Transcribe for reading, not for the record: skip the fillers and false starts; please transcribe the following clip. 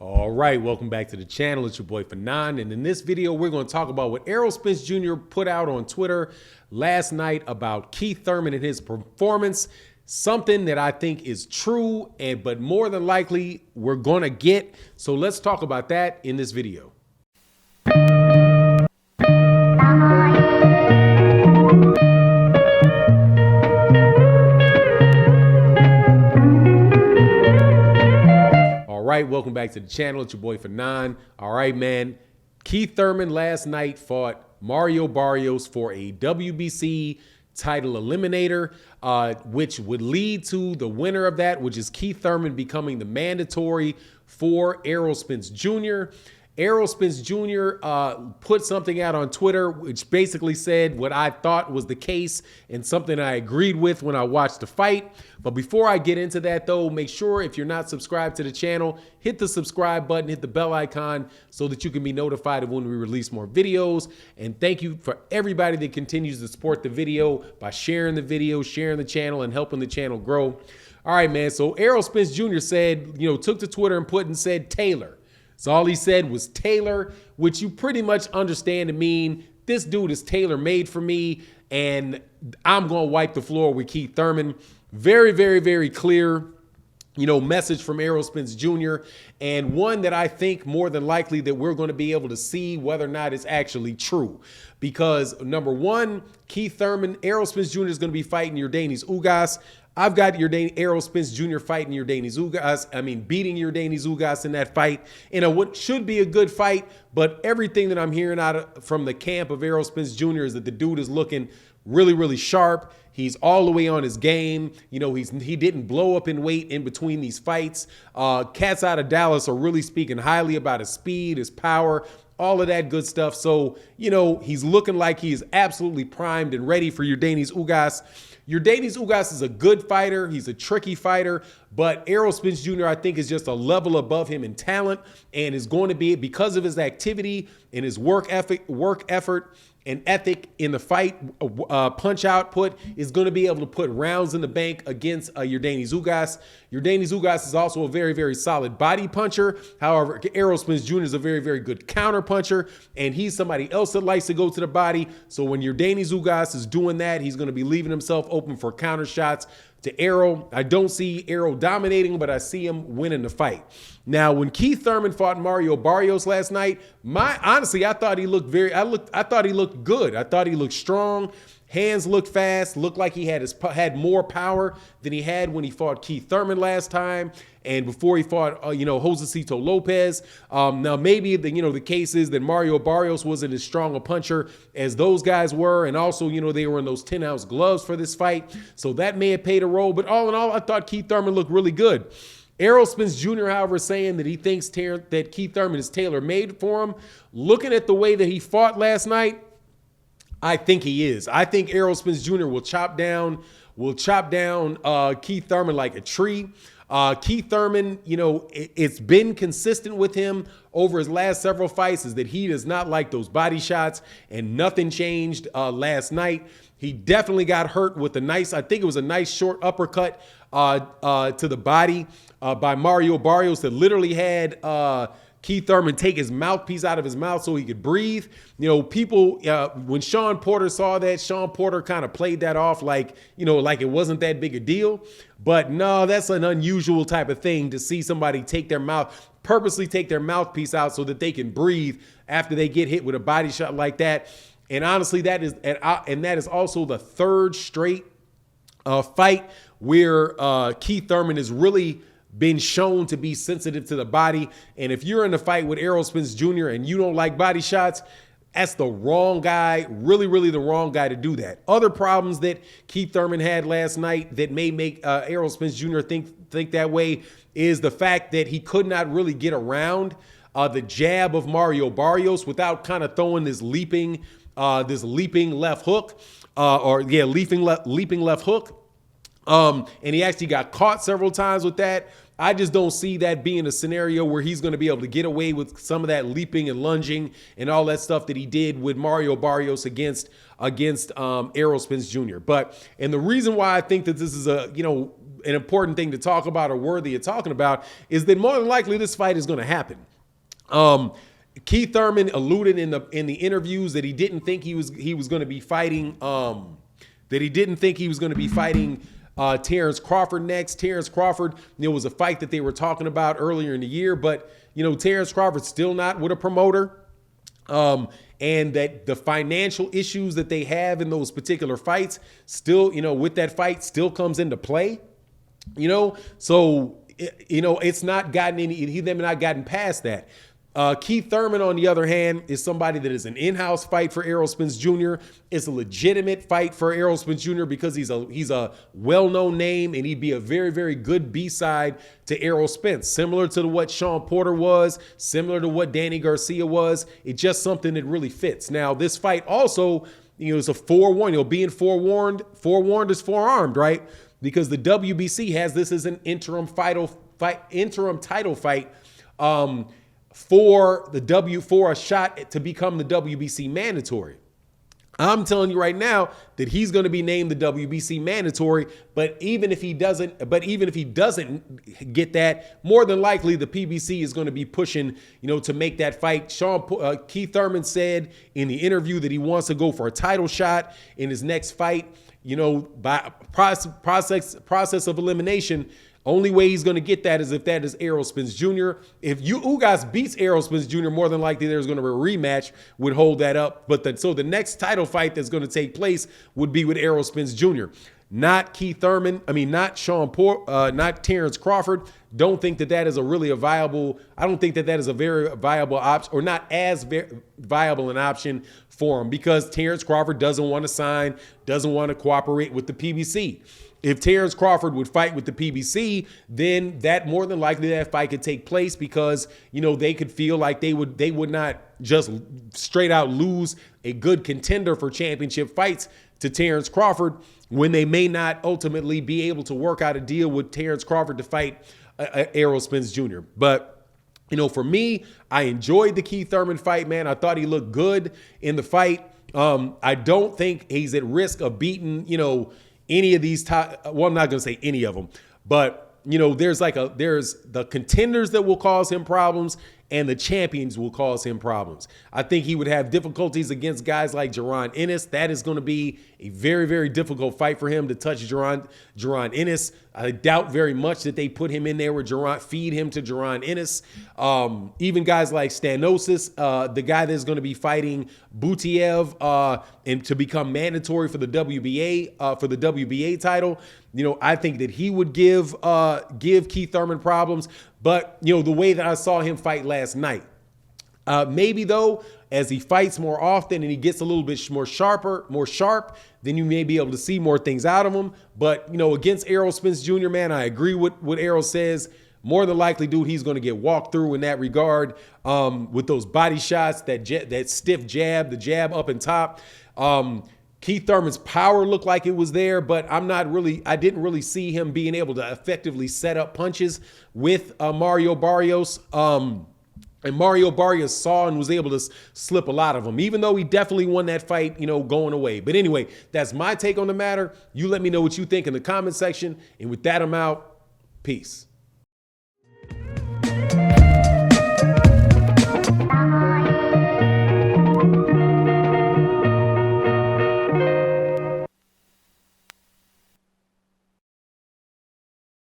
All right, welcome back to the channel. It's your boy Fanon, and in this video, we're going to talk about what Errol Spence Jr. put out on Twitter last night about Keith Thurman and his performance. Something that I think is true, but more than likely we're going to get. So let's talk about that in this video. All right, welcome back to the channel. It's your boy Fanon. All right, man. Keith Thurman last night fought Mario Barrios for a WBC title eliminator, which would lead to the winner of that, which is Keith Thurman becoming the mandatory for Errol Spence Jr. Errol Spence Jr. Put something out on Twitter, which basically said what I thought was the case and something I agreed with when I watched the fight. But before I get into that, though, make sure if you're not subscribed to the channel, hit the subscribe button, hit the bell icon so that you can be notified of when we release more videos. And thank you for everybody that continues to support the video by sharing the video, sharing the channel, and helping the channel grow. All right, man. So Errol Spence Jr. said, took to Twitter and said Tailor. So all he said was Tailor, which you pretty much understand to mean this dude is tailor-made for me, and I'm going to wipe the floor with Keith Thurman. Very, very, very clear, message from Errol Spence Jr., and one that I think more than likely that we're going to be able to see whether or not it's actually true. Because number one, Keith Thurman, Errol Spence Jr. is going to be fighting Ugas. I've got Errol Spence Jr. fighting beating Ugas in that fight in what should be a good fight. But everything that I'm hearing from the camp of Errol Spence Jr. is that the dude is looking really, really sharp. He's all the way on his game. He didn't blow up in weight in between these fights. Cats out of Dallas are really speaking highly about his speed, his power, all of that good stuff. So, he's looking like he's absolutely primed and ready for Ugas. Ugas is a good fighter. He's a tricky fighter, but Errol Spence Jr. I think is just a level above him in talent and is going to be, because of his activity and his work effort and ethic in the fight, punch output, is going to be able to put rounds in the bank against Ugas. Ugas is also a very, very solid body puncher. However, Errol Spence Jr. is a very, very good counter puncher, and he's somebody else that likes to go to the body. So when Ugas is doing that, he's going to be leaving himself open for counter shots to Errol. I don't see Errol dominating, but I see him winning the fight. Now, when Keith Thurman fought Mario Barrios last night, honestly, I thought he looked I thought he looked good. I thought he looked strong. Hands looked fast, looked like he had more power than he had when he fought Keith Thurman last time and before he fought, Josecito Lopez. Now, maybe the case is that Mario Barrios wasn't as strong a puncher as those guys were, and also, they were in those 10-ounce gloves for this fight, so that may have played a role. But all in all, I thought Keith Thurman looked really good. Errol Spence Jr., however, saying that he thinks that Keith Thurman is tailor-made for him. Looking at the way that he fought last night, I think he is. I think Errol Spence Jr. will chop down Keith Thurman like a tree. Keith Thurman, it's been consistent with him over his last several fights is that he does not like those body shots, and nothing changed last night. He definitely got hurt with I think it was a nice short uppercut to the body by Mario Barrios that literally had Keith Thurman take his mouthpiece out of his mouth so he could breathe. People, when Sean Porter saw that, Sean Porter kind of played that off like it wasn't that big a deal. But no, that's an unusual type of thing to see somebody purposely take their mouthpiece out so that they can breathe after they get hit with a body shot like that. And honestly, that is also the third straight fight where Keith Thurman has really been shown to be sensitive to the body. And if you're in a fight with Errol Spence Jr. and you don't like body shots, that's the wrong guy, really, really the wrong guy to do that. Other problems that Keith Thurman had last night that may make Errol Spence Jr. think that way is the fact that he could not really get around the jab of Mario Barrios without kind of throwing this leaping left hook, leaping left hook. And he actually got caught several times with that. I just don't see that being a scenario where he's going to be able to get away with some of that leaping and lunging and all that stuff that he did with Mario Barrios against Errol Spence Jr. And the reason why I think that this is an important thing to talk about or worthy of talking about is that more than likely this fight is going to happen. Keith Thurman alluded in the interviews that he didn't think he was going to be fighting. Terrence Crawford next. Terrence Crawford, was a fight that they were talking about earlier in the year, but Terrence Crawford's still not with a promoter. And that the financial issues that they have in those particular fights still, with that fight still comes into play. So it's not gotten they've not gotten past that. Keith Thurman, on the other hand, is somebody that is an in-house fight for Errol Spence Jr. It's a legitimate fight for Errol Spence Jr. because he's a well-known name, and he'd be a very, very good B-side to Errol Spence, similar to what Sean Porter was, similar to what Danny Garcia was. It's just something that really fits. Now, this fight also, is a forewarned. Being forewarned is forearmed, right? Because the WBC has this as an interim title fight. For a shot to become the WBC Mandatory. I'm telling you right now that he's going to be named the WBC Mandatory, but even if he doesn't get that, more than likely the PBC is going to be pushing, to make that fight. Keith Thurman said in the interview that he wants to go for a title shot in his next fight, by process of elimination. Only way he's going to get that is if that is Errol Spence Jr. If Ugas beats Errol Spence Jr., more than likely there's going to be a rematch would hold that up. So the next title fight that's going to take place would be with Errol Spence Jr. Not Keith Thurman. not Terrence Crawford. Don't think that is I don't think that is a very viable option, or not as viable an option for him, because Terrence Crawford doesn't want to sign, doesn't want to cooperate with the PBC. If Terrence Crawford would fight with the PBC, then that more than likely that fight could take place, because they could feel like they would not just straight out lose a good contender for championship fights to Terrence Crawford, when they may not ultimately be able to work out a deal with Terrence Crawford to fight Errol Spence Jr. But for me, I enjoyed the Keith Thurman fight, man. I thought he looked good in the fight. I don't think he's at risk of beating any of these I'm not going to say any of them, but there's the contenders that will cause him problems, and the champions will cause him problems. I think he would have difficulties against guys like Jaron Ennis. That is going to be a very, very difficult fight for him to touch Jaron Ennis. I doubt very much that they put him in there with feed him to Jaron Ennis. Even guys like Stanosis, the guy that's going to be fighting Butiev and to become mandatory for the WBA title. I think that he would give Keith Thurman problems. But, the way that I saw him fight last night, maybe though, as he fights more often and he gets a little bit more sharp, then you may be able to see more things out of him. But, against Errol Spence Jr., man, I agree with what Errol says. More than likely, dude, he's going to get walked through in that regard with those body shots, that stiff jab, the jab up and top. Keith Thurman's power looked like it was there, but I didn't really see him being able to effectively set up punches with Mario Barrios. And Mario Barrios saw and was able to slip a lot of them, even though he definitely won that fight, going away. But anyway, that's my take on the matter. You let me know what you think in the comment section. And with that, I'm out. Peace.